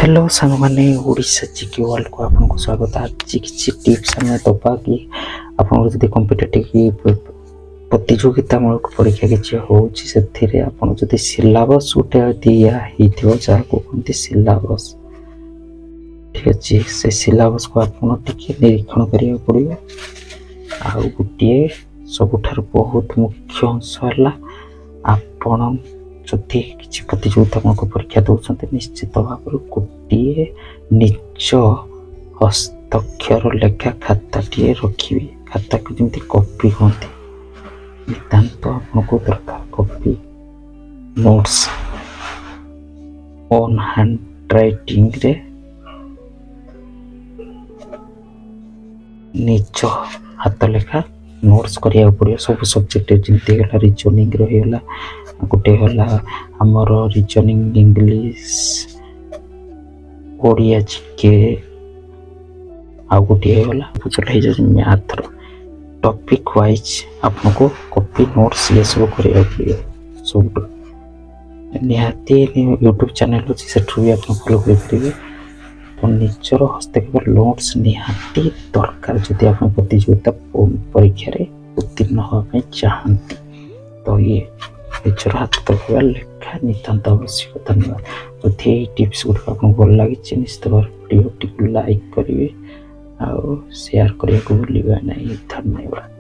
Hello सांग मैंने Odisha GK world को आपको स्वागत। आज किसी टिप्स आम दबा कि आपड़ी कम्पिटेटिव प्रतियोगितामूलक परीक्षा किसी होती सिलेबस गोटे दिखाई जहाँ कहते सिलेबस ठीक अच्छे से सिलेबस को आपड़ निरीक्षण करा पड़ो। आ गोटे सबुठ बहुत मुख्य अंश है आपण जदि किसी प्रतियोगितामूलक परीक्षा दौरान निश्चित भाव गोटे निज हस्ताक्षर लेखा खाताटे रखिए। खाता को जमी कॉपी कहते नितांत आपको दरकार copy notes own hand writing रे निज हाथ लेखा नोट्स करिया पड़ो। सब सब्जेक्ट जमी गला रिजनिंग रहीगला गोटे है आमर रिजनिंग इंग्लिश ओडिया जीके आ गोटे है मैथ टॉपिक वाइज आपको कॉपी नोट्स ये सब करिया पड़ो। सब निहाती यूट्यूब चैनल अच्छी से भी आप फॉलो करेंगे। तो निजर हस्तक्षेप नोट्स निहाती दरकार जदि आप प्रतियोगिता परीक्षा उत्तीर्ण होगा चाहती तो ये निजर हाथ तक लेखा नितांत आवश्यक। धन्यवाद। जदि टिप्स गुड़िक आपको भल लगी निश्चित भाव भिडियो लाइक करेंगे और शेयर करने को भूलिए नहीं। धन्यवाद।